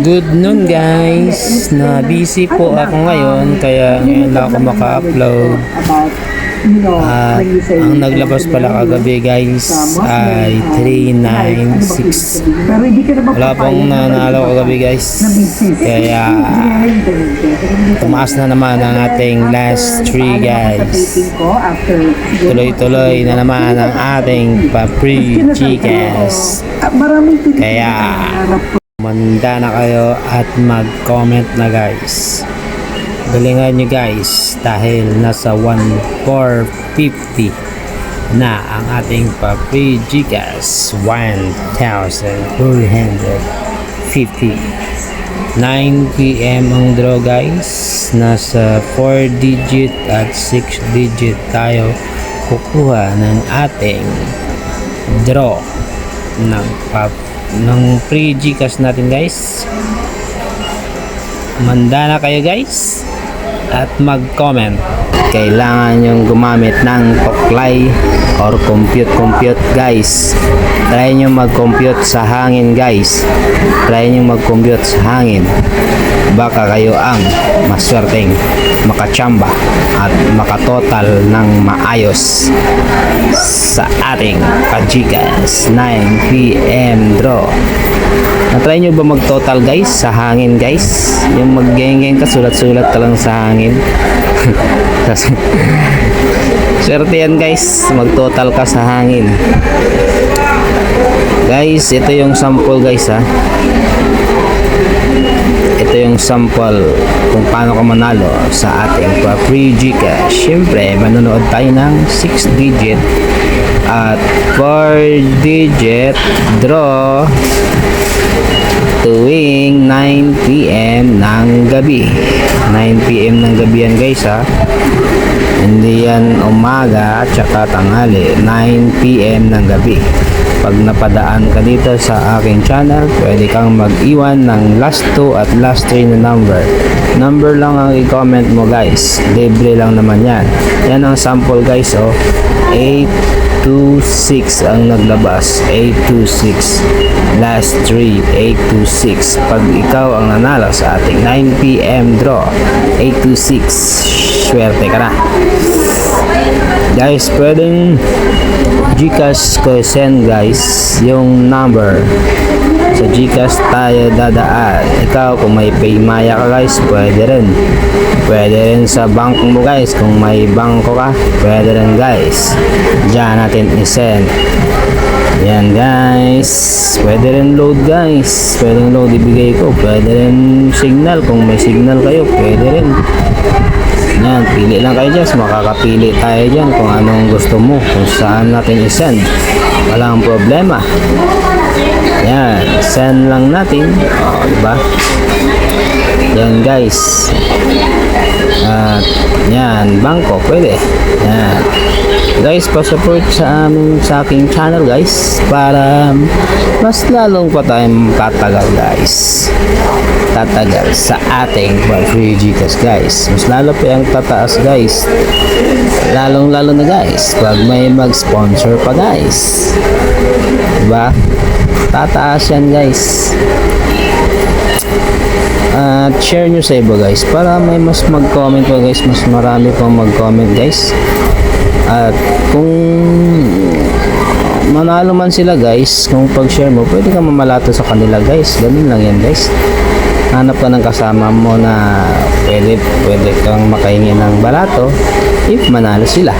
Good noon guys, na busy po ako ngayon kaya ngayon lang ako maka-upload. At ang naglabas pala kagabi guys ay 396. Wala pong nanalo kagabi guys, kaya tumaas na naman ang ating last 3 guys. Tuloy-tuloy na naman ang ating pa-free Gcash. Kaya manda na kayo at mag-comment na guys. Galingan nyo guys dahil nasa 1,450 na ang ating pa-free Gcash. 1,450. 9 PM ang draw guys. Nasa 4 digit at 6 digit tayo kukuha ng ating draw ng free Gcash natin guys. Manda na kayo guys at mag-comment. Kailangan yung gumamit ng toklay or compute guys. Try nyo mag-compute sa hangin guys. Try nyo mag-compute sa hangin. Baka kayo ang maswerteng makachamba at makatotal ng maayos sa ating pa-Gcash 9 PM draw. Na-try nyo ba mag-total guys sa hangin guys? Yung mag-geng-geng ka, sulat-sulat ka lang sa hangin. Swerte yan guys, mag-total ka sa hangin. Guys, ito yung sample guys ha. Ito yung sample kung paano ka manalo sa ating free Gcash. Siyempre, manonood tayo ng 6 digit at 4 digit draw tuwing 9 PM ng gabi. 9 PM ng gabi yan guys ha. Hindi yan umaga at saka tanghali. 9 PM ng gabi. Pag napadaan ka dito sa aking channel, pwede kang mag-iwan ng last 2 at last 3 na number. Number lang ang i-comment mo guys. Libre lang naman yan. Yan ang sample guys oh. 826 ang naglabas. 826. Last 3, 826. Pag ikaw ang nanalo sa ating 9 PM draw, 826. Swerte ka na. Guys, pwedeng Gcash ko send guys yung number. Sa Gcash tayo dadaan. Ikaw kung may Paymaya ka guys, pwede rin. Pwede rin sa bank mo guys. Kung may bangko ka, pwede rin guys. Diyan natin i-send. Yan guys. Pwede rin load guys. Pwede rin load ibigay ko. Pwede rin signal. Kung may signal kayo, pwede rin. Yan, pili lang kayo dyan. Makakapili tayo dyan kung anong gusto mo, kung saan natin i-send. Walang problema. Yan, send lang natin. O, diba? Yan guys. At yan, bangko, pwede. Yan. Guys, pa-support sa aking channel guys, para mas lalong pa tayong tatagal guys. Tatagal sa ating free Gcash guys. Mas lalo pa yung tataas guys. Lalong lalo na guys pag may mag-sponsor pa guys. Diba? Tataas yan guys. At share nyo sa iba guys para may mas mag-comment pa guys. Mas marami pang mag-comment guys. At kung manalo man sila guys, kung pag-share mo, pwede ka mamalato sa kanila guys. Ganun lang yan guys. Hanap ka ng kasama mo na pwede kang makahingi ng balato if manalo sila.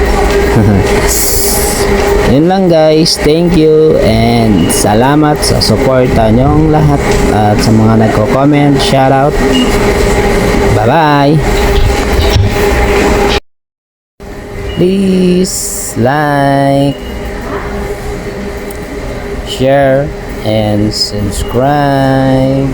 Yun lang guys. Thank you and salamat sa suporta nyong lahat at sa mga nagko-comment. Shout out. Bye bye. Please like, share and subscribe.